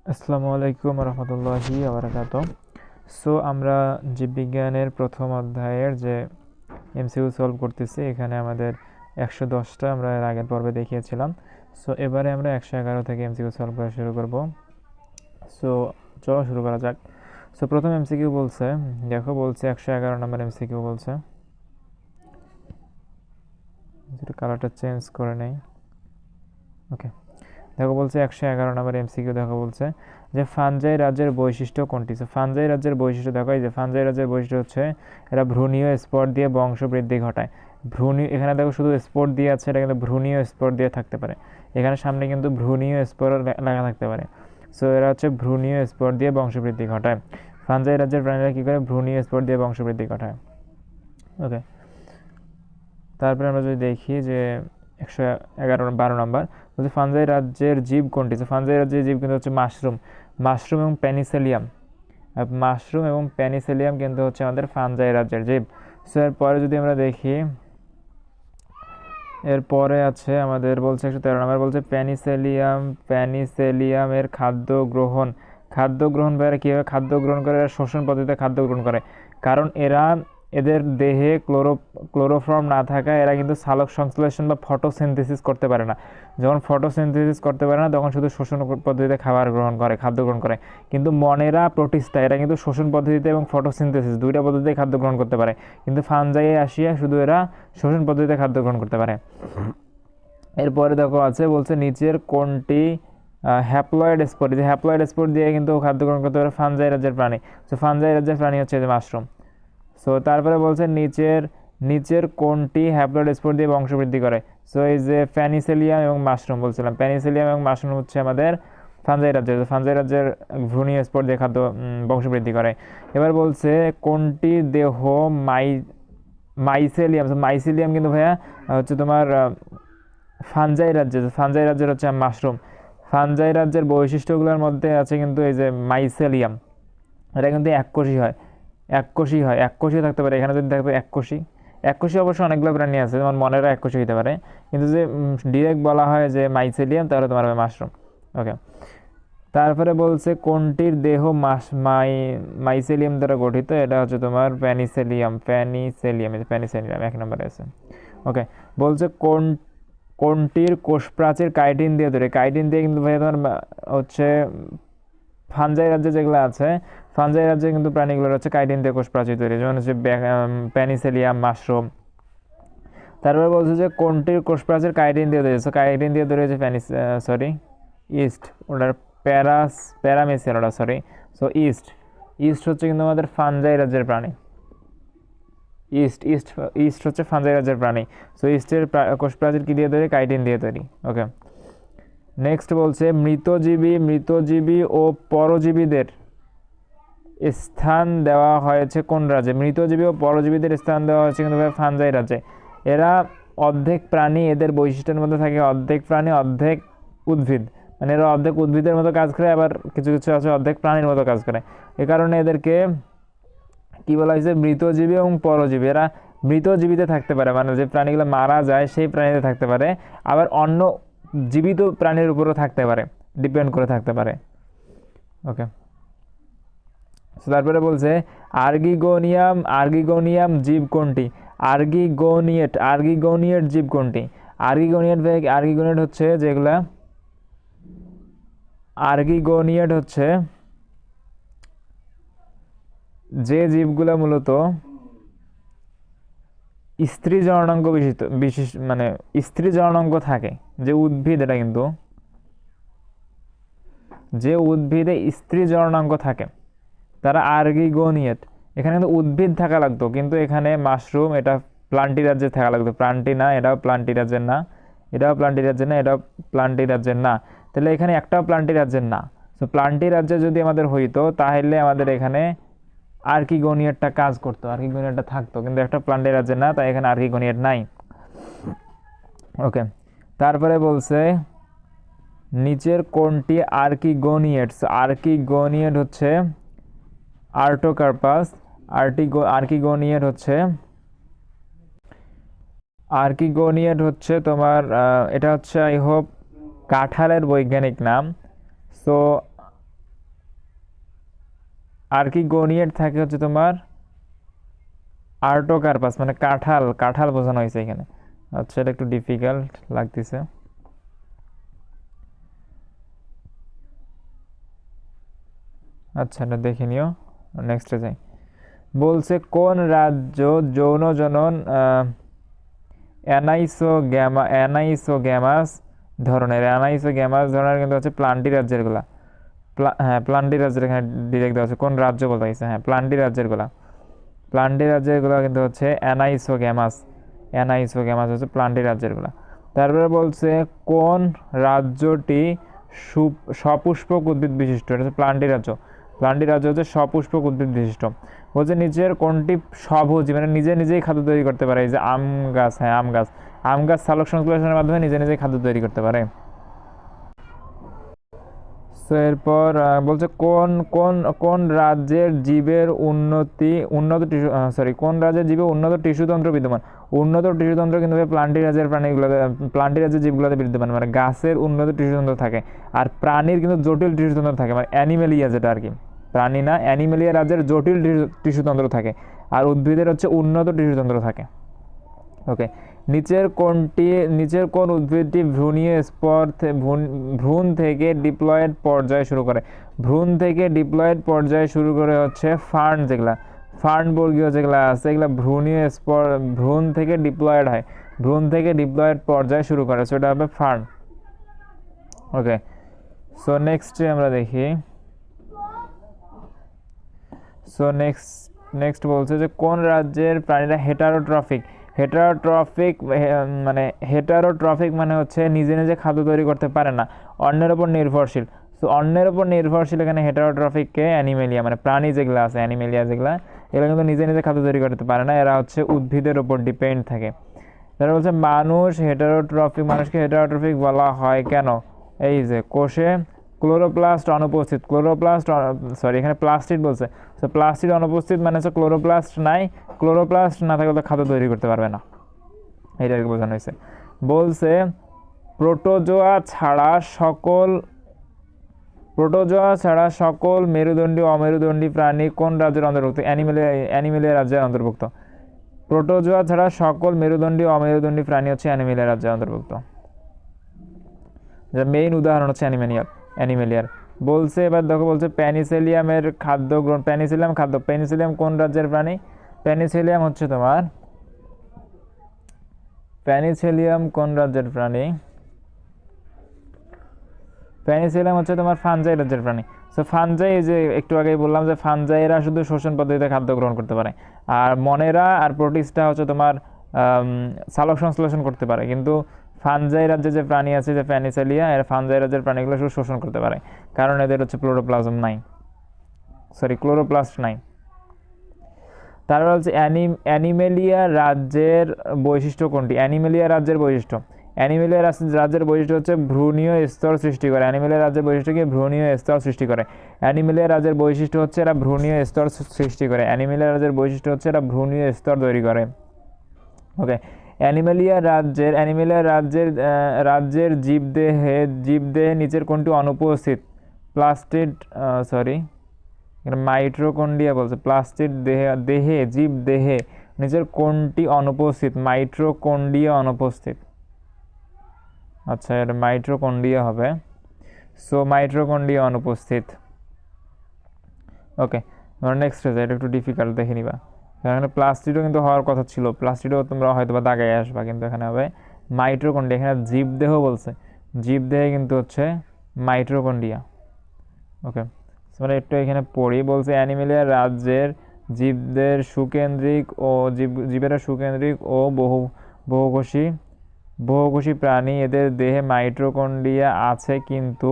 আসসালামু আলাইকুম রহমতুল্লাহি আবরাকাত। সো আমরা জীববিজ্ঞানের প্রথম অধ্যায়ের যে এমসিকিউ সলভ করতেছি, এখানে আমাদের 110টা আমরা এর আগের পর্বে দেখিয়েছিলাম। সো এবারে আমরা 111 থেকে এমসিকিউ সলভ করা শুরু করব। সো চলো শুরু করা যাক। সো প্রথম এমসিকিউ বলছে, দেখো বলছে 111 নম্বর এমসিকিউ বলছে, যেটা কালারটা চেঞ্জ করে নেই। ওকে, দেখো বলছে 111 নম্বর এমসিকিউ। দেখো বলছে যে ফানজাই রাজ্যের বৈশিষ্ট্য কোনটি? ফানজাই রাজ্যের বৈশিষ্ট্য দেখো, এই যে ফানজাই রাজ্যের বৈশিষ্ট্য হচ্ছে এরা ভ্রূণীয় স্পট দিয়ে বংশ বৃদ্ধি ঘটায়। ভ্রূণীয়, এখানে দেখো শুধু স্পট দিয়ে আছে, এটা কিন্তু ভ্রূণীয় স্পট দিয়ে থাকতে পারে। এখানে সামনে কিন্তু ভ্রূণীয় স্পট লেখা থাকতে পারে। সো এরা হচ্ছে ভ্রূণীয় স্পট দিয়ে বংশবৃদ্ধি ঘটায়। ফানজাই রাজ্যের প্রাণীরা কী করে? ভ্রূণীয় স্পট দিয়ে বংশবৃদ্ধি ঘটায়। ওকে, তারপরে আমরা যদি দেখি যে 112 নম্বর বলছে ফানজাই রাজ্যের জীব কোনটি? ফানজাই রাজ্যের জীব কিন্তু হচ্ছে মাশরুম। মাশরুম এবং প্যানিসেলিয়াম, মাশরুম এবং প্যানিসেলিয়াম কিন্তু হচ্ছে আমাদের ফানজাই রাজ্যের জীব। সো এরপরে যদি আমরা দেখি, এরপরে আছে আমাদের বলছে 113 নম্বর বলছে প্যানিসেলিয়ামের খাদ্য গ্রহণ করে। কীভাবে খাদ্য গ্রহণ করে? এরা শোষণ পদ্ধতিতে খাদ্য গ্রহণ করে, কারণ এদের দেহে ক্লোরোফর্ম না থাকায় এরা কিন্তু সালোক সংশ্লেষণ বা ফটোসিনথেসিস করতে পারে না। যখন ফটোসিনথেসিস করতে পারে না, তখন শুধু শোষণ পদ্ধতিতে খাদ্য গ্রহণ করে। কিন্তু মনেরা, প্রোটিস্টা, এরা কিন্তু শোষণ পদ্ধতিতে এবং ফটোসিনথেসিস দুইটা পদ্ধতিতে খাদ্য গ্রহণ করতে পারে। কিন্তু ফানজাইয়ে আসিয়া শুধু এরা শোষণ পদ্ধতিতে খাদ্য গ্রহণ করতে পারে। এরপরে দেখো আছে বলছে নিচের কোনটি হ্যাপ্লয়েড স্পোর? যে হ্যাপ্লয়েড স্পোর দিয়ে কিন্তু খাদ্য গ্রহণ করতে পারে ফানজাই রাজ্যের প্রাণী। সো ফানজাই রাজ্যের প্রাণী হচ্ছে যে মাশরুম। সো তারপরে বলছে নিচের কোনটি হ্যাপ্লয়েড স্পোর দিয়ে বংশবৃদ্ধি করে? সো এই যে প্যানিসেলিয়াম এবং মাশরুম বলছিলাম, প্যানিসেলিয়াম এবং মাশরুম হচ্ছে আমাদের ফানজাই রাজ্যের ভ্রূণীয় স্পোর দিয়ে খাদ্য বংশবৃদ্ধি করে। এবার বলছে কোনটি দেহ মাইসেলিয়াম কিন্তু ভাইয়া হচ্ছে তোমার ফানজাই রাজ্যের হচ্ছে মাশরুম। ফানজাই রাজ্যের বৈশিষ্ট্যগুলোর মধ্যে আছে কিন্তু এই যে মাইসেলিয়াম, এটা কিন্তু এককোষী থাকতে পারে। এখানে যদি থাকবে এককোষী অবশ্য অনেকগুলো প্রাণী আছে, যেমন মনেরা এককোষী হতে পারে, কিন্তু যে ডিরেক্ট বলা হয় যে মাইসেলিয়াম, তাহলে তোমার হবে মাশরুম। ওকে, তারপরে বলছে কোনটির দেহ মাইসেলিয়াম দ্বারা গঠিত? এটা হচ্ছে তোমার প্যানিসেলিয়াম 1 নম্বরে আছে। ওকে, বলছে কোনটির কোষ প্রাচীর কাইটিন দিয়ে তৈরি? কাইটিন দিয়ে কিন্তু ভাই তোমার হচ্ছে ফানজাই রাজ্যে যেগুলো আছে, ফানজাই রাজ্যে কিন্তু প্রাণীগুলোর হচ্ছে কাইটিন দিয়ে কোষ প্রাচীর তৈরি, যেমন হচ্ছে প্যানিসেলিয়াম, মাশরুম। তারপরে বলছে যে কোনটির কোষ প্রাচীর কাইটিন দিয়ে তৈরি? কাইটিন দিয়ে তৈরি হচ্ছে ইস্ট, ওটার প্যারামেসিয়াল, ওটা সরি। সো ইস্ট হচ্ছে কিন্তু আমাদের ফানজাই রাজ্যের প্রাণী। ইস্ট হচ্ছে ফানজাই রাজ্যের প্রাণী। সো ইস্টের কোষ প্রাচীর কি দিয়ে তৈরি? কাইটিন দিয়ে তৈরি। ওকে, নেক্সট বলছে মৃতজীবী ও পরজীবীদের স্থান দেওয়া হয়েছে কোন রাজ্যে? মৃতজীবী ও পরজীবীদের স্থান দেওয়া হয়েছে কিন্তু ফানজাই রাজ্যে। এরা অর্ধেক প্রাণী, এদের বৈশিষ্ট্যের মধ্যে থাকে অর্ধেক প্রাণী অর্ধেক উদ্ভিদ, মানে এরা অর্ধেক উদ্ভিদের মতো কাজ করে, আবার কিছু কিছু আছে অর্ধেক প্রাণীর মতো কাজ করে। এ কারণে এদেরকে কি বলা হয়েছে? মৃতজীবী এবং পরজীবী। এরা মৃতজীবীতে থাকতে পারে, মানে যে প্রাণীগুলো মারা যায় সেই প্রাণীতে থাকতে পারে, আবার অন্য জীবিত প্রাণীর উপরও থাকতে পারে, ডিপেন্ড করে থাকতে পারে। ওকে, তারপরে বলছে আর্গিগোনিয়াম জীব কোনটি? আর্গিগোনিয়েট জীব কোনটি? আর্গিগোনিয়েট হচ্ছে যেগুলা, আর্গিগোনিয়েট হচ্ছে যে জীবগুলা মূলত স্ত্রী জননাঙ্গ বিশিষ্ট, মানে স্ত্রী জননাঙ্গ থাকে যে উদ্ভিদ, এটা কিন্তু যে উদ্ভিদে স্ত্রী জননাঙ্গ থাকে তারা আর্গিগোনিয়েট। এখানে কিন্তু উদ্ভিদ থাকা লাগতো, কিন্তু এখানে মাশরুম, এটা প্লান্টি রাজ্যে থাকা লাগতো। প্লান্টি না, এটাও প্লান্টি রাজ্যের না, এটাও প্লান্টি রাজ্যের না, এটাও প্লান্টি রাজ্যের না। তাহলে এখানে একটাও প্লান্টি রাজ্যের না। তো প্লান্টি রাজ্যে যদি আমাদের হইতো, তাহলে আমাদের এখানে আর্কিগোনিয়েটটা কাজ করতো, আর্কিগোনিয়েটটা থাকতো, কিন্তু একটা প্লান্টি রাজ্যের না, তাই এখানে আর্কিগোনিয়েট নাই। ওকে, তারপরে বলছে নিচের কোনটি আর্কিগোনিয়েট হচ্ছে আর্টোকার্পাস। আর্কিগোনিয়েট হচ্ছে তোমার এটা হচ্ছে আই হোপ কাঁঠালের বৈজ্ঞানিক নাম। সো আর্কিগোনিয়েট থাকে হচ্ছে তোমার আর্টোকার্পাস, মানে কাঁঠাল, কাঁঠাল বোঝানো হয়েছে এখানে। আচ্ছা, এটা একটু ডিফিকাল্ট লাগতেছে। আচ্ছা, এটা দেখে নিও, নেক্সটে যাই। বলছে কোন রাজ্য যৌন জনন অ্যানাইসোগ্যামাস ধরনের, অ্যানাইসোগ্যামাস ধরনের কিন্তু হচ্ছে প্লান্টি রাজ্যের গুলা। হ্যাঁ, প্লান্টি রাজ্যের এখানে ডিরেক্ট দেওয়া আছে, কোন রাজ্য বলতে গেছে, হ্যাঁ প্লান্টি রাজ্যের গুলা। প্লান্টি রাজ্যের গুলা কিন্তু হচ্ছে অ্যানাইসোগ্যামাস, অ্যানাইসোগ্যামাস হচ্ছে প্লান্টি রাজ্যের গুলা। তারপরে বলছে কোন রাজ্যটি সপুষ্পক উদ্ভিদ বিশিষ্ট, এটা হচ্ছে প্লান্টি রাজ্য। প্লান্টি রাজ্য হচ্ছে সপুষ্পক উদ্ভিদ বিশিষ্ট। বলছে নিচের কোনটি স্বভোজী, মানে নিজে নিজেই খাদ্য তৈরি করতে পারে, এই যে আম গাছ, হ্যাঁ আম গাছ। আম গাছ সালোক সংশ্লেষণের মাধ্যমে নিজে নিজেই খাদ্য তৈরি করতে পারে। তো এরপর বলছে কোন কোন কোন রাজ্যের জীবের উন্নত টিস্যু, সরি, কোন রাজ্যের জীবে উন্নত টিস্যুতন্ত্র বিদ্যমান। উন্নত টিস্যুতন্ত্র কিন্তু প্লান্টি রাজ্যের প্রাণীগুলোতে, প্লান্টি রাজ্যের জীবগুলোতে বিদ্যমান, মানে গাছের উন্নত টিস্যুতন্ত্র থাকে। আর প্রাণীর কিন্তু জটিল টিস্যুতন্ত্র থাকে, মানে অ্যানিমেলিয়া যেটা আর কি, প্রাণী না, অ্যানিমেলিয়া রাজ্যের জটিল টিস্যুতন্ত্র থাকে, আর উদ্ভিদের হচ্ছে উন্নত টিস্যুতন্ত্র থাকে। ওকে, নিচের কোন উদ্ভিদটি ভ্রূণীয় স্তর ভ্রূণ থেকে ডিপ্লয়েড পর্যায়ে শুরু করে। ভ্রূণ থেকে ডিপ্লয়েড পর্যায়ে শুরু করে হচ্ছে ফার্ন, যেগুলা ফার্ন বর্গীয় যেগুলা আছে এগুলা ভ্রূণীয় স্তর, ভ্রূণ থেকে ডিপ্লয়েড হয়, ভ্রূণ থেকে ডিপ্লয়েড পর্যায়ে শুরু করে, সেটা হবে ফার্ন। ওকে, সো নেক্সটে আমরা দেখি। সো নেক্সট বলছে যে কোন রাজ্যের প্রাণীরা হেটারোট্রফিক। হেটারোট্রফিক মানে হচ্ছে নিজে নিজে খাদ্য তৈরি করতে পারে না, অন্যের উপর নির্ভরশীল। সো অন্যের উপর নির্ভরশীল এখানে হেটারোট্রফিককে অ্যানিমেলিয়া, মানে প্রাণী যেগুলো আছে অ্যানিমেলিয়া যেগুলো, এগুলো কিন্তু নিজে নিজে খাদ্য তৈরি করতে পারে না, এরা হচ্ছে উদ্ভিদের উপর ডিপেন্ড থাকে। তারা বলছে মানুষকে হেটারোট্রফিক বলা হয় কেন। এই যে কোষে ক্লোরোপ্লাস্ট অনুপস্থিত, এখানে প্লাস্টিড বলছে। সো প্লাস্টিড অনুপস্থিত মানে হচ্ছে ক্লোরোপ্লাস্ট নাই, ক্লোরোপ্লাস্ট না থাকলে তো খাদ্য তৈরি করতে পারবে না, এটা আর কি বোঝানো হয়েছে। বলছে প্রোটোজোয়া ছাড়া সকল মেরুদণ্ডী অমেরুদণ্ডী প্রাণী কোন রাজ্যের অন্তর্ভুক্ত। অ্যানিমেলিয়া রাজ্যের অন্তর্ভুক্ত। প্রোটোজোয়া ছাড়া সকল মেরুদণ্ডী অমেরুদণ্ডী প্রাণী হচ্ছে অ্যানিমেলিয়া রাজ্যের অন্তর্ভুক্ত, যার মেইন উদাহরণ হচ্ছে অ্যানিমেলিয়ার। বলছে এবার দেখো, বলছে প্যানিসেলিয়ামের খাদ্য গ্রহণ, প্যানিসেলিয়াম কোন রাজ্যের প্রাণী। প্যানিসেলিয়াম হচ্ছে তোমার, প্যানিসেলিয়াম কোন রাজ্যের প্রাণী, প্যানিসেলিয়াম হচ্ছে তোমার ফানজাই রাজ্যের প্রাণী। সো ফানজাই, যে একটু আগেই বললাম যে ফানজাইরা শুধু শোষণ পদ্ধতিতে খাদ্য গ্রহণ করতে পারে, আর মনেরা আর প্রোটিস্টা হচ্ছে তোমার সালোক সংশ্লেষণ করতে পারে। কিন্তু ফানজাই রাজ্যে যে প্রাণী আছে, যে প্যানিসেলিয়া, এর ফানজাই রাজ্যের প্রাণীগুলো শুধু শোষণ করতে পারে, কারণ এদের হচ্ছে ক্লোরোপ্লাস্ট নাই। তারপর হচ্ছে অ্যানিমেলিয়া রাজ্যের বৈশিষ্ট্য কোনটি। অ্যানিমেলিয়া রাজ্যের বৈশিষ্ট্য হচ্ছে ভ্রূণীয় স্তর সৃষ্টি করে। অ্যানিমেলিয়া রাজ্যের বৈশিষ্ট্য কি, ভ্রূণীয় স্তর সৃষ্টি করে। অ্যানিমেলিয়া রাজ্যের বৈশিষ্ট্য হচ্ছে এরা ভ্রূণীয় স্তর সৃষ্টি করে। অ্যানিমেলিয়া রাজ্যের বৈশিষ্ট্য হচ্ছে এরা ভ্রূণীয় স্তর তৈরি করে। ওকে, অ্যানিমেলিয়া রাজ্যের জীবদেহে নিচের কোনটি অনুপস্থিত। প্লাস্টিড, মাইট্রোকন্ড্রিয়া বলছে, প্লাস্টিড জীবদেহে নিচের কোনটি অনুপস্থিত। মাইট্রোকন্ড্রিয়া অনুপস্থিত। আচ্ছা, এটা মাইট্রোকন্ড্রিয়া হবে। সো মাইট্রোকন্ড্রিয়া অনুপস্থিত। ওকে, নেক্সট হয়ে যায়, এটা একটু ডিফিকাল্ট, দেখে নিবা। এখানে প্লাস্টিডও কিন্তু হওয়ার কথা ছিল, প্লাস্টিডও তোমরা হয়তো বা দাগায় আসবা, কিন্তু এখানে হবে মাইট্রোকন্ড্রিয়া। এখানে জীবদেহ বলছে, জীবদেহে কিন্তু হচ্ছে মাইট্রোকন্ড্রিয়া। ওকে, মানে একটু এখানে পড়ি। বলছে অ্যানিমেলিয়া রাজ্যের জীবেরা সুকেন্দ্রিক ও বহুকোষী প্রাণী, এদের দেহে মাইট্রোকন্ড্রিয়া আছে কিন্তু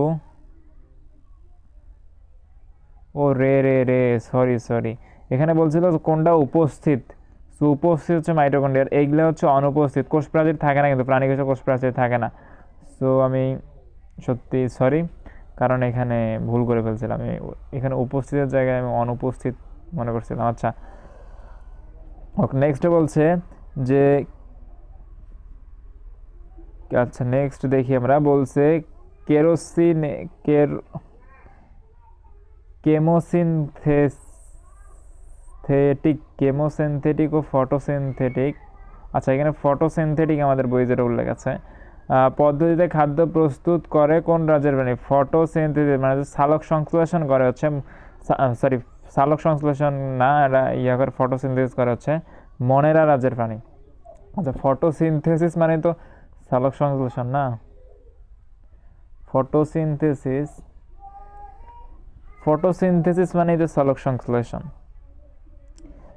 সরি, এখানে বলছিল কোনটা উপস্থিত। উপস্থিত হচ্ছে মাইটোকন্ড্রিয়ার, এইগুলো হচ্ছে অনুপস্থিত। কোষ প্রাচীর থাকে না, কিন্তু প্রাণী কোষে কোষ প্রাচীর থাকে না। সো আমি সত্যি সরি, কারণ এখানে ভুল করে ফেলছিলাম, আমি এখানে উপস্থিতের জায়গায় আমি অনুপস্থিত মনে করছিলাম। আচ্ছা, নেক্সট বলছে যে, আচ্ছা নেক্সট দেখি আমরা। বলছে কেমোসিনথেসিস কেমোসিনথেটিক ও ফটোসিনথেটিক। আচ্ছা, এখানে ফটোসিনথেটিক আমাদের বই যেটা উল্লেখ আছে, পদ্ধতিতে খাদ্য প্রস্তুত করে কোন রাজ্যের প্রাণী? ফটোসিনথেসিস মানে সালোক সংশ্লেষণ করে হচ্ছে, সরি সালোক সংশ্লেষণ না, এটা করে ফটোসিনথেসিস করে হচ্ছে মনেরা রাজ্যের প্রাণী। আচ্ছা, ফটোসিনথেসিস মানে তো সালোক সংশ্লেষণ না, ফটোসিনথেসিস মানেই তো সালোক সংশ্লেষণ।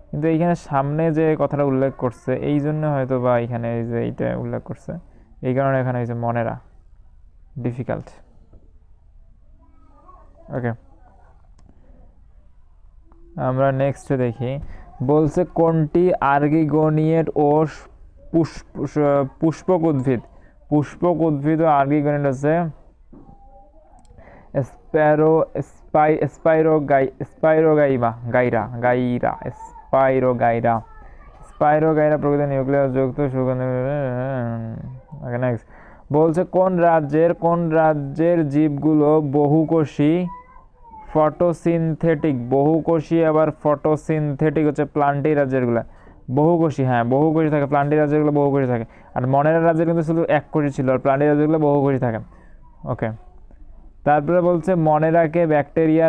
কিন্তু এইখানে সামনে যে কথাটা উল্লেখ করছে এই জন্য হয়তো বা এখানে এই যে এইটা উল্লেখ করছে, এই কারণে এখানে হয়েছে মনেরা, ডিফিকাল্ট। ওকে, আমরা নেক্সটে দেখি। বলছে কোনটি আর্গিগোনিয়েট ও পুষ্পক উদ্ভিদ? পুষ্পক উদ্ভিদ ও আর্গিগোনিয়েট হচ্ছে স্পাইরোগাইরা প্রকৃতির নিউক্লিয়াস যুক্ত সুগন্ধি। নেক্সট বলছে কোন রাজ্যের জীবগুলো বহুকোষী ফটোসিনথেটিক? বহুকোষী আবার ফটোসিনথেটিক হচ্ছে প্লান্টি রাজ্যেরগুলো বহুকোষী। হ্যাঁ, বহুকোষী থাকে, প্লান্টি রাজ্যেরগুলো বহুকোষী থাকে। আর মনেরা রাজ্যের কিন্তু শুধু এককোষী ছিল, আর প্লান্টি রাজ্যেরগুলো বহুকোষী থাকে। ওকে, তারপরে বলছে মনেরাকে ব্যাকটেরিয়া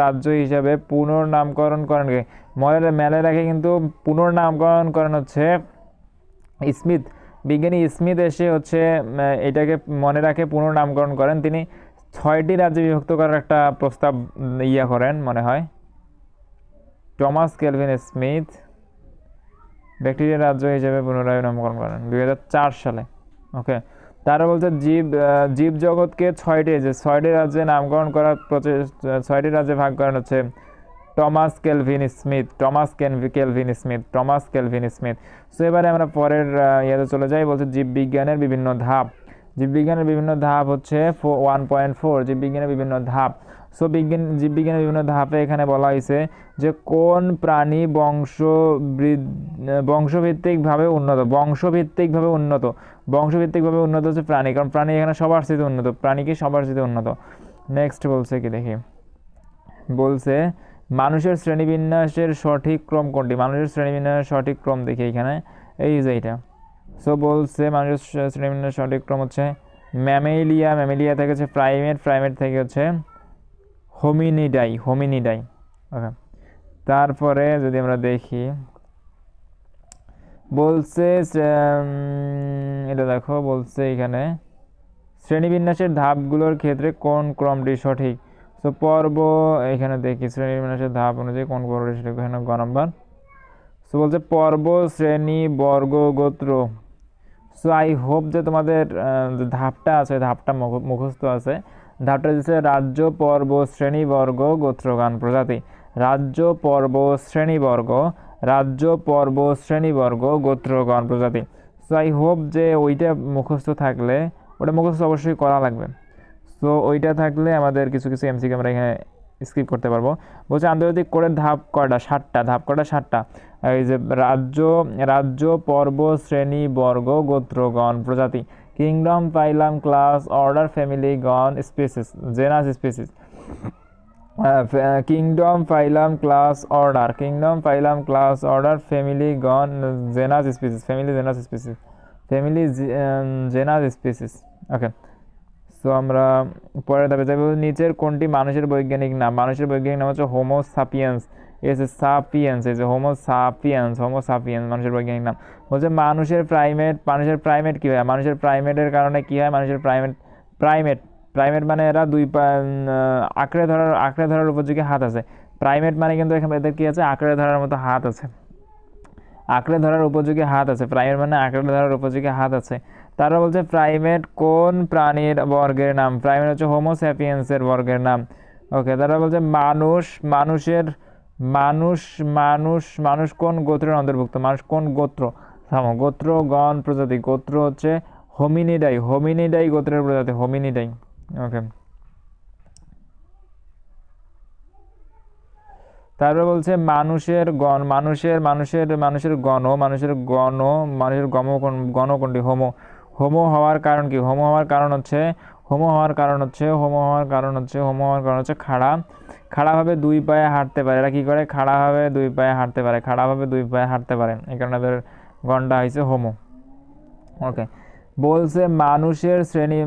রাজ্য হিসাবে পুনর্নামকরণ করেন কে? ম্যালেরিয়াকে কিন্তু পুনর্নামকরণ করেন হচ্ছে স্মিথ, বিজ্ঞানী স্মিথ এসে হচ্ছে এটাকে মনেরাকে পুনর্নামকরণ করেন। তিনি 6টি রাজ্যে বিভক্ত করার একটা প্রস্তাব করেন মনে হয়। টমাস কেলভিন স্মিথ ব্যাকটেরিয়া রাজ্য হিসেবে পুনরায় নামকরণ করেন 2004 সালে। ওকে, তারা বলছে জীব জগৎকে 6টি রাজ্যে নামকরণ করার 6টি রাজ্যে ভাগ করেন হচ্ছে টমাস কেলভিন স্মিথ। সো এবারে আমরা পরের ইয়েতে চলে যাই। বলছে জীববিজ্ঞানের বিভিন্ন ধাপ হচ্ছে 1.4 জীববিজ্ঞানের বিভিন্ন ধাপ। সো জীববিজ্ঞানের বিভিন্ন ধাপে এখানে বলা হয়েছে যে কোন প্রাণী বংশভিত্তিকভাবে উন্নত হচ্ছে প্রাণী, কারণ প্রাণী এখানে সবার চেয়ে উন্নত, সবার চেয়ে উন্নত। নেক্সট বলছে কি দেখি, বলছে মানুষের শ্রেণীবিন্যাসের সঠিক ক্রম কোনটি? মানুষের শ্রেণীবিন্যাসের সঠিক ক্রম দেখি এখানে, এই যে এইটা। সো বলছে মানুষের শ্রেণীবিন্যাসের সঠিক ক্রম হচ্ছে ম্যামেলিয়া থেকে হচ্ছে প্রাইমেট থেকে হচ্ছে হোমিনিডাই। ওকে, তারপরে যদি আমরা দেখি বলছে এটা দেখো, বলছে এখানে শ্রেণীবিন্যাসের ধাপগুলোর ক্ষেত্রে কোন ক্রমটি সঠিক? সো এখানে দেখি শ্রেণীবিন্যাসের ধাপ অনুযায়ী কোন পর্বটি সঠিক, এখানে গ নম্বর। সো বলছে পর্ব, শ্রেণী, বর্গ, গোত্র। সো আই হোপ যে তোমাদের ধাপটা আছে, ধাপটা মুখস্থ আছে। ধাপটা হচ্ছে রাজ্য, পর্ব, শ্রেণী, বর্গ, গোত্রগণ, প্রজাতি। রাজ্য, পর্ব, শ্রেণী, বর্গ, গোত্রগণ, প্রজাতি। সো আই হোপ যে ওইটা মুখস্থ থাকলে, ওটা মুখস্থ অবশ্যই করা লাগবে। সো ওইটা থাকলে আমাদের কিছু এমসিকিউ আমরা এখানে স্কিপ করতে পারবো। বলছে আন্তর্জাতিক কোডের ধাপ কয়টা? 7টা। এই যে রাজ্য, পর্ব, শ্রেণী, বর্গ, গোত্রগণ, প্রজাতি। Kingdom, phylum, class, order, family, গণ, species, genus, species. Kingdom, phylum, class, order, family, গণ, জেনাস, স্পিসিস। ওকে, সো আমরা পরের ধাপে যাবো। নিচের কোনটি মানুষের বৈজ্ঞানিক নাম? মানুষের বৈজ্ঞানিক নাম হচ্ছে হোমো সাপিয়েন্স। হোমো সাপিয়েন্স মানুষের বৈজ্ঞানিক নাম। বলছে মানুষের প্রাইমেট কি হয়? মানুষের প্রাইমেটের কারণে কি হয়? মানুষের প্রাইমেট মানে এরা আঁকড়ে ধরার উপযোগী হাত আছে। প্রাইমেট মানে কিন্তু এখানে এদের কি আছে? আঁকড়ে ধরার মতো হাত আছে, প্রাইমেট মানে আঁকড়ে ধরার উপযোগী হাত আছে। তারা বলছে প্রাইমেট কোন প্রাণীর বর্গের নাম? প্রাইমেট হচ্ছে হোমো স্যাপিয়েন্সের বর্গের নাম। ওকে, তারা বলছে মানুষ কোন গোত্রের অন্তর্ভুক্ত? মানুষ কোন গোত্র? গোত্র, গণ, প্রজাতি। গোত্র হচ্ছে হোমিনিডাই গোত্রের প্রজাতি, হোমিনিডাই। ওকে, তারপরে বলছে মানুষের গণ কোনটি? হোমো হওয়ার কারণ কি? হোমো হওয়ার কারণ হচ্ছে হোমো হওয়ার কারণ হচ্ছে খাড়াভাবে দুই পায়ে হাঁটতে পারে। এরা কি করে? খাড়াভাবে দুই পায়ে হাঁটতে পারে, এই কারণে এদের গণটা হয়েছে হোমো। ওকে, বলছে মানুষের শ্রেণী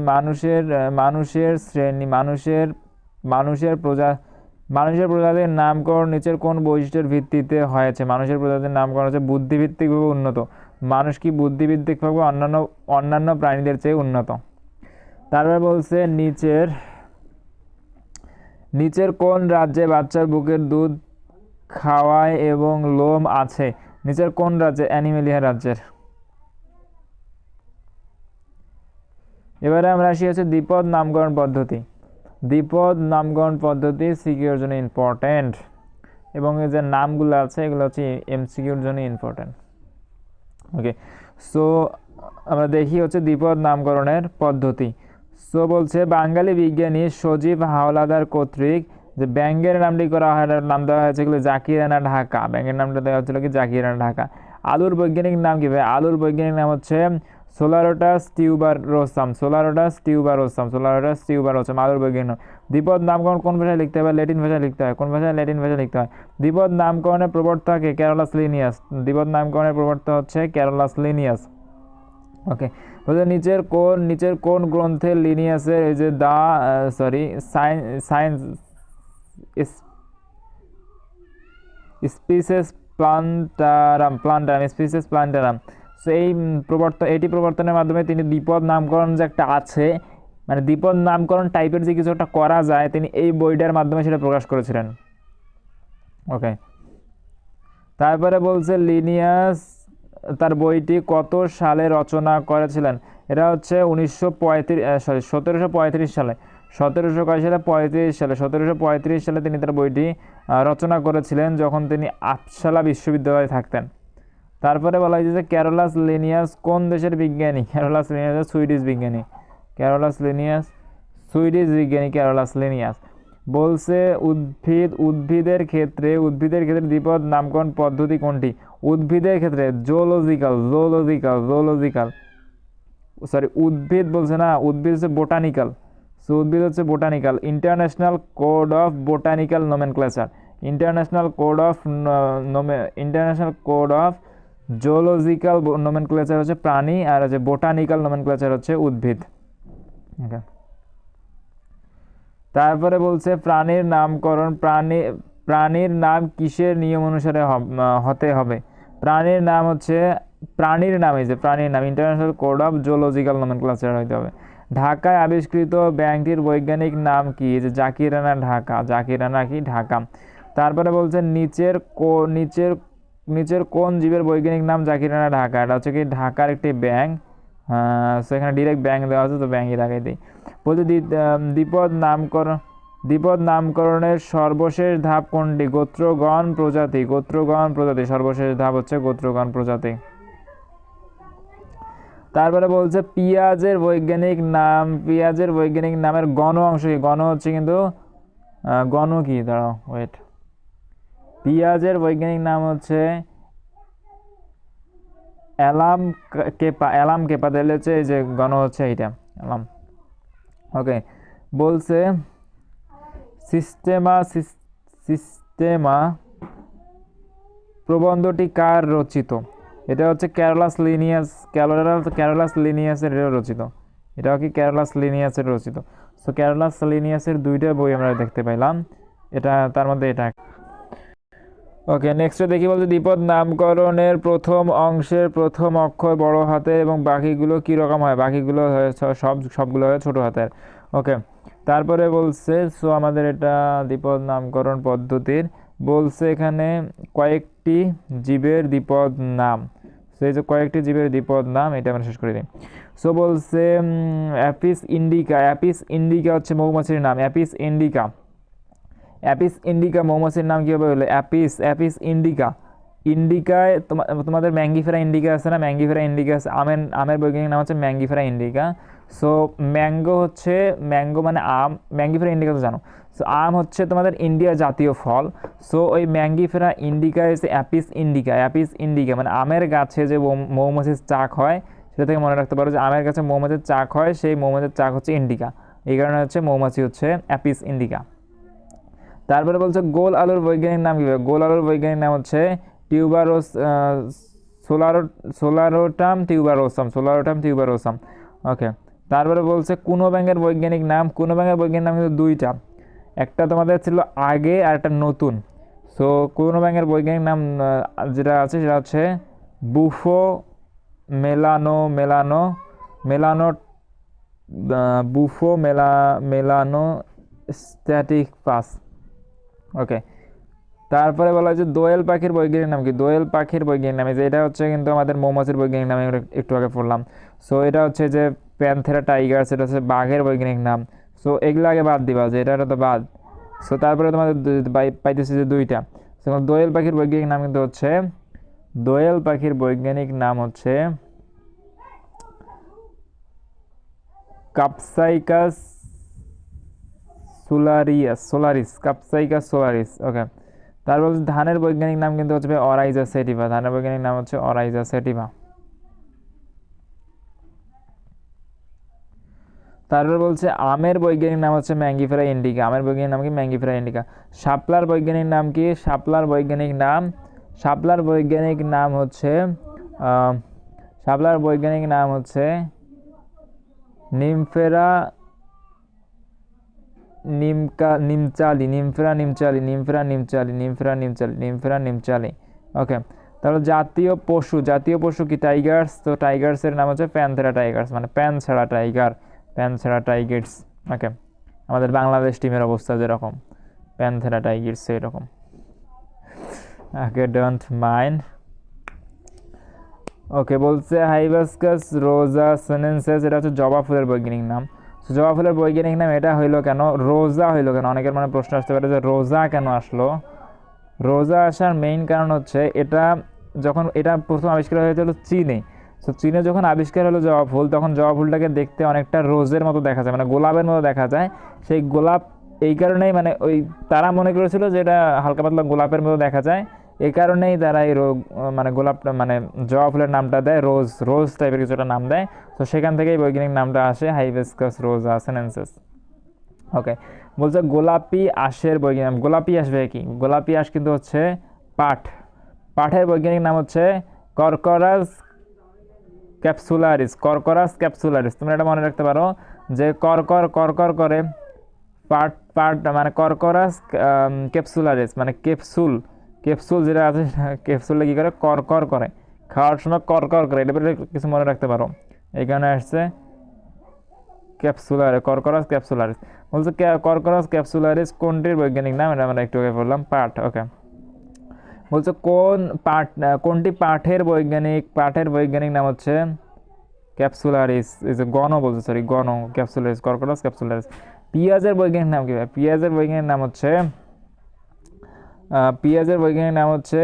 মানুষের প্রজাতির নামকরণ নিচের কোন বৈশিষ্ট্যের ভিত্তিতে হয়েছে? মানুষের প্রজাতির নামকরণ হচ্ছে বুদ্ধিভিত্তিকভাবে উন্নত। মানুষ কি বুদ্ধিভিত্তিকভাবে অন্যান্য প্রাণীদের চেয়ে উন্নত? তারপর বলছে নিচের কোন রাজ্যে বাচ্চার বুকের দুধ খাওয়ায় এবং লোম আছে? নিচের কোন রাজ্যে? অ্যানিমেলিয়া রাজ্যের। এবারে আমরা আসি হচ্ছে দ্বিপদ নামকরণ পদ্ধতি সিকিউর জন্য ইম্পর্টেন্ট, এবং এই যে নামগুলো আছে এগুলো হচ্ছে এমসিকিউর জন্য ইম্পর্টেন্ট। ওকে, সো আমরা দেখি হচ্ছে দ্বিপদ নামকরণের পদ্ধতি। সো বলছে বাঙালি বিজ্ঞানী সজীব হাওলাদার কর্তৃক যে ব্যাঙের নামটি করা হয়, নাম দেওয়া হয়েছে জাকিরানা ঢাকা। ব্যাঙের নামটা দেওয়া হচ্ছিল কি জাকিরানা ঢাকা। আলুর বৈজ্ঞানিক নাম কি ভাই? আলুর বৈজ্ঞানিক নাম হচ্ছে সোলারোটাস টিউবারোসাম। আলুর বৈজ্ঞানিক নাম। দ্বিপদ নামকরণ কোন ভাষায় লিখতে হবে? ল্যাটিন ভাষায় লিখতে হয়। কোন ভাষায়? ল্যাটিন ভাষায় লিখতে হয়। দ্বিপদ নামকরণের প্রবর্তক কে? Carolus Linnaeus. দ্বিপদ নামকরণের প্রবর্তক হচ্ছে ক্যারোলাস লিনিয়াস। ওকে, নিচের কোন গ্রন্থে লিনিয়াসের এই যে স্পিসিস প্লান্টারাম, সো এটি প্রবর্তনের মাধ্যমে তিনি দ্বিপদ নামকরণ যে একটা আছে, মানে দ্বিপদ নামকরণ টাইপের যে কিছু একটা করা যায়, তিনি এই বইটার মাধ্যমে সেটা প্রকাশ করেছিলেন। ওকে, তারপরে বলছে লিনিয়াস তার বইটি কত সালে রচনা করেছিলেন? এটা হচ্ছে 1735 সালে। 1735 সালে তিনি তার বইটি রচনা করেছিলেন, যখন তিনি আপসালা বিশ্ববিদ্যালয়ে থাকতেন। তারপরে বলা হয়েছে যে ক্যারোলাস লিনিয়াস কোন দেশের বিজ্ঞানী? ক্যারোলাস লিনিয়াস সুইডিশ বিজ্ঞানী। ক্যারোলাস লিনিয়াস বলছে উদ্ভিদের ক্ষেত্রে দ্বিপদ নামকরণ পদ্ধতি কোনটি? উদ্ভিদের ক্ষেত্রে জুলজিক্যাল। উদ্ভিদ বলছে না, উদ্ভিদ হচ্ছে বোটানিক্যাল। সো উদ্ভিদ হচ্ছে botanical. International code of botanical nomenclature. International code of zoological nomenclature হচ্ছে প্রাণী, আর হচ্ছে বোটানিক্যাল নোমেনক্লেচার হচ্ছে উদ্ভিদ। ওকে, তারপরে বলছে প্রাণীর নাম কিসের নিয়ম অনুসারে হতে হবে? প্রাণীর নাম international code of zoological nomenclature হতে হবে। ঢাকায় আবিষ্কৃত ব্যাঙটির বৈজ্ঞানিক নাম কি? যে জাকিরানা ঢাকা। তারপরে বলছে নিচের কোন জীবের বৈজ্ঞানিক নাম জাকিরানা ঢাকা? এটা হচ্ছে কি ঢাকার একটি ব্যাঙ। সেখানে ডিরেক্ট ব্যাঙ দেওয়া আছে, তো ব্যাঙই দেখাই দিই। বলছে দ্বিপদ নামকরণের সর্বশেষ ধাপ কোনটি? গোত্রগণ প্রজাতি। সর্বশেষ ধাপ হচ্ছে গোত্রগণ প্রজাতি। তারপরে বলছে পেঁয়াজের বৈজ্ঞানিক নামের গণ অংশ কি? গণ হচ্ছে কিন্তু গণ কি? দাঁড়াও, ওয়েট। পেঁয়াজের বৈজ্ঞানিক নাম হচ্ছে অ্যালাম কেপা। তাহলে হচ্ছে এই যে গণ হচ্ছে এইটা অ্যালাম। ওকে, বলছে সিস্টেমা প্রবন্ধটি কার রচিত? এটা হচ্ছে ক্যারোলাস লিনিয়াসের রচিত। এটাও কি ক্যারোলাস লিনিয়াসের রচিত। সো ক্যারোলাস লিনিয়াসের দুইটা বই আমরা দেখতে পাইলাম, এটা তার মধ্যে এটা। ওকে, নেক্সটে দেখি বলতে দ্বিপদ নামকরণের প্রথম অংশের প্রথম অক্ষর বড় হাতের এবং বাকিগুলো কি রকম হয়? বাকিগুলো সবগুলো হয় ছোট হাতের। ওকে, তারপরে বলছে সো আমাদের এটা দ্বিপদ নামকরণ পদ্ধতির বলছে এখানে কয়েকটি জীবের দ্বিপদ নাম। সো এই যে কয়েকটি জীবের দ্বিপদ নাম, এটা আমরা শেষ করে দিই। সো বলছে অ্যাপিস ইন্ডিকা হচ্ছে মৌমাছির নাম। অ্যাপিস ইন্ডিকা মৌমাছির নাম কীভাবে হলো? অ্যাপিস ইন্ডিকায় তোমাদের ম্যাঙ্গিফেরা ইন্ডিকা আছে না? আমের বৈজ্ঞানিক নাম হচ্ছে ম্যাঙ্গিফেরা ইন্ডিকা। সো ম্যাঙ্গো মানে আম। ম্যাঙ্গিফেরা ইন্ডিকা তো জানো। সো আম হচ্ছে তোমাদের ইন্ডিয়ার জাতীয় ফল। সো ওই ম্যাঙ্গিফেরা ইন্ডিকা হচ্ছে অ্যাপিস ইন্ডিকা মানে আমের গাছে যে মৌমাছির চাক হয়, সেটা থেকে মনে রাখতে পারো যে আমের গাছে মৌমাছির চাক হয়, সেই মৌমাছির চাক হচ্ছে ইন্ডিকা। এই কারণে হচ্ছে মৌমাছি হচ্ছে অ্যাপিস ইন্ডিকা। তারপরে বলছে গোল আলুর বৈজ্ঞানিক নাম কী? গোল আলুর বৈজ্ঞানিক নাম হচ্ছে টিউবারোস সোলারোটাম টিউবারোসাম। ওকে, তারপরে বলছে কুনো ব্যাঙের বৈজ্ঞানিক নাম। কুনো ব্যাঙের বৈজ্ঞানিক নাম কিন্তু দুইটা, একটা তোমাদের ছিল আগে আর একটা নতুন। সো কুনো ব্যাঙের বৈজ্ঞানিক নাম যেটা আছে সেটা হচ্ছে বুফো মেলানো মেলানো স্ট্যাটিক পাস। ওকে, তারপরে বলা হচ্ছে দোয়েল পাখির বৈজ্ঞানিক নাম কি? দোয়েল পাখির বৈজ্ঞানিক নাম, যে এটা হচ্ছে কিন্তু আমাদের মৌমাছির বৈজ্ঞানিক নাম, একটু আগে পড়লাম। সো এটা হচ্ছে যে প্যান্থেরা টাইগার, সেটা হচ্ছে বাঘের বৈজ্ঞানিক নাম। সো এগুলো আগে বাদ দিবা, যে এটা তো বাদ। সো তারপরে তোমাদের পাইতেছি যে দুইটা। দোয়েল পাখির বৈজ্ঞানিক নাম কিন্তু হচ্ছে, দোয়েল পাখির বৈজ্ঞানিক নাম হচ্ছে কাপসাইকাস সোলারিস। ওকে, তারপর ধানের বৈজ্ঞানিক নাম কিন্তু হচ্ছে অরাইজা সেটিভা। ধানের বৈজ্ঞানিক নাম হচ্ছে অরাইজা সেটিভা। তারপর বলছে আমের বৈজ্ঞানিক নাম হচ্ছে ম্যাঙ্গিফেরা ইন্ডিকা। আমের বৈজ্ঞানিক নাম কি? Mangifera indica. শাপলার বৈজ্ঞানিক নাম কি? শাপলার বৈজ্ঞানিক নাম হচ্ছে নিমফেরা নিমচালি। ওকে, তাহলে জাতীয় পশু কি? টাইগার্স। তো টাইগার্সের নাম হচ্ছে প্যান্থেরা টাইগার্স, মানে প্যান্থেরা টাইগার্স। ওকে, আমাদের বাংলাদেশ টিমের অবস্থা যেরকম, প্যান্থেরা টাইগার্স এরকম। ওকে, ডোন্ট মাইন্ড। ওকে, বলছে হাইবাস্কাস রোজা সেনেন্সেস, এটা হচ্ছে জবা ফুলের বৈজ্ঞানিক নাম। জবা ফুলের বৈজ্ঞানিক নাম এটা হইলো কেন? রোজা হইলো কেন? অনেকের মানে প্রশ্ন আসতে পারে যে রোজা কেন আসলো। রোজা আসার মেইন কারণ হচ্ছে এটা যখন এটা প্রথম আবিষ্কার হয়েছিল চীনে। তো চীনে যখন আবিষ্কার হলো জবা ফুল, তখন জবা ফুলটাকে দেখতে অনেকটা রোজের মতো দেখা যায়, মানে গোলাপের মতো দেখা যায়। সেই গোলাপ এই কারণেই মানে ওই তারা মনে করেছিল যে এটা হালকা পাতলা গোলাপের মতো দেখা যায়, এই কারণেই তারা এই মানে গোলাপটা মানে জবা ফুলের নামটা দেয় রোজ টাইপের কিছু একটা নাম দেয়। তো সেখান থেকেই বৈজ্ঞানিক নামটা আসে হাইবিস্কাস রোজা সেনেন্সেস। ওকে, বলছে গোলাপি আঁশের বৈজ্ঞানিক নাম। গোলাপি আঁশ কি? গোলাপি আঁশ কিন্তু হচ্ছে পাটের বৈজ্ঞানিক নাম হচ্ছে কর্করাস ক্যাপসুলারিস। তোমরা এটা মনে রাখতে পারো যে করকর করে পাট মানে কর্করাস ক্যাপসুলারিস, মানে ক্যাপসুল যেটা আছে, ক্যাপসুলে কি করে? করকর করে, খাওয়ার সময় করকর করে। এটা কিছু মনে রাখতে পারো, এই কারণে আসছে কর্করাস ক্যাপসুলারিস। বলছে কর্করাস ক্যাপসুলারিস কোনটির বৈজ্ঞানিক নাম? এটা আমরা একটু আগে বললাম, পাট। ওকে, বলছে কোনটি পাটের বৈজ্ঞানিক নাম হচ্ছে ক্যাপসুলারিস। এই যে ক্যাপসুলারিস, কর্করাস ক্যাপসুলারিস। পিঁয়াজের বৈজ্ঞানিক নাম কি? পিঁয়াজের বৈজ্ঞানিক নাম হচ্ছে পিঁয়াজের বৈজ্ঞানিক নাম হচ্ছে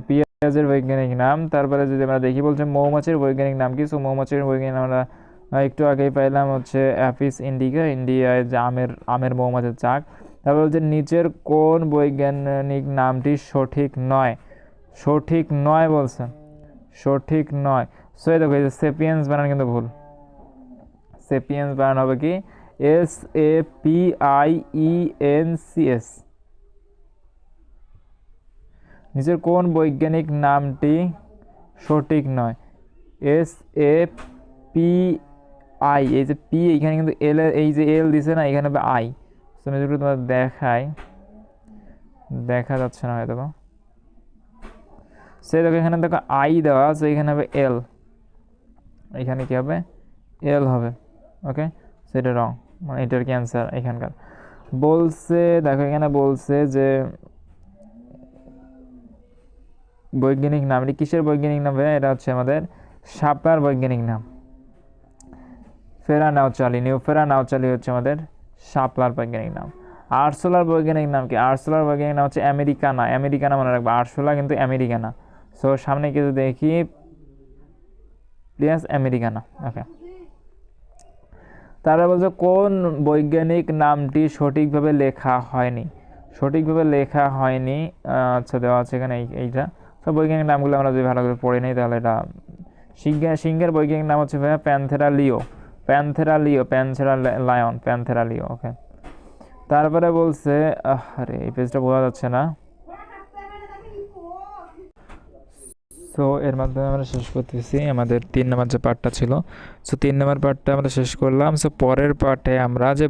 পেঁয়াজের বৈজ্ঞানিক নাম। তারপরে যদি আমরা দেখি, বলছে মৌমাছির বৈজ্ঞানিক নাম কি? সো মৌমাছির বৈজ্ঞানিক নাম আমরা একটু আগেই পাইলাম, হচ্ছে অ্যাপিস ইন্ডিকা। ইন্ডিয়ায় যে আমের মৌমাছির চাক। তারপর বলছে নিচের কোন বৈজ্ঞানিক নামটি সঠিক নয় বলছে সঠিক নয়। সো এই দেখো, এই যে সেপিয়েন্স বানান কিন্তু ভুল। সেপিয়েন্স বানান হবে কি? SAPIENCS। নিচের কোন বৈজ্ঞানিক নামটি সঠিক নয়? SAPI, এই যে পি এখানে কিন্তু এল, এই যে এল দিছে না, এখানে হবে আই। তুমি যদি তোমার দেখা যাচ্ছে না হয়তো, সে দেখো এখানে দেখো আই দেওয়া আছে, এখানে হবে এল, এখানে কি হবে? এল হবে। ওকে, সেটা রং, মানে এটার ক্যান্সার এখানকার। বলছে দেখো এখানে বলছে যে বৈজ্ঞানিক নাম, এটি কিসের বৈজ্ঞানিক নাম? এটা হচ্ছে আমাদের শাপলার বৈজ্ঞানিক নাম। নিউফেরা নাউচালি হচ্ছে আমাদের শাপলার বৈজ্ঞানিক নাম। আরসোলার বৈজ্ঞানিক নাম কি? আরসোলার বৈজ্ঞানিক নাম হচ্ছে আমেরিকানা মনে রাখবো, আরসোলা কিন্তু আমেরিকানা। সো সামনে কিছু দেখি, প্লিজ আমেরিকানা। ওকে, তারা বলছে কোন বৈজ্ঞানিক নামটি সঠিকভাবে লেখা হয়নি? সঠিকভাবে লেখা হয়নি। আচ্ছা, দেওয়া আছে এখানে এইটা। তো বৈজ্ঞানিক নামগুলো আমরা যদি ভালো করে পড়ে নিই তাহলে এটা সিংহের বৈজ্ঞানিক নাম হচ্ছে ভাইয়া প্যান্থেরা লিও, প্যান্থেরা লায়ন, প্যান্থেরা লিও। ওকে, তারপরে বলছে আরে এই পেজটা বোঝা যাচ্ছে না। সো এর মাধ্যমে আমরা শেষ করতেছি আমাদের 3 নম্বর যে পার্টটা ছিল। সো 3 নম্বর পার্টটা আমরা শেষ করলাম। সো পরের পার্টে আমরা যে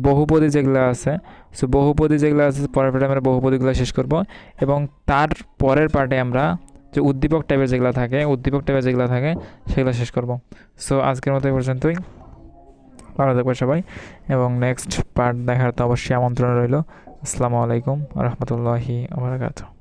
বহুপদী যেগুলো আছে, সো বহুপদী যেগুলো আছে পরের পার্টে আমরা বহুপদীগুলো শেষ করব, এবং তার পরের পার্টে আমরা যে উদ্দীপক টাইপের যেগুলো থাকে সেগুলো শেষ করব। সো আজকের মতো এই পর্যন্তই। ভালো থাকবে সবাই, এবং নেক্সট পার্ট দেখার তো অবশ্যই আমন্ত্রণ রইল। আসসালামু আলাইকুম রহমতুল্লাহি ওয়া বারাকাতুহু।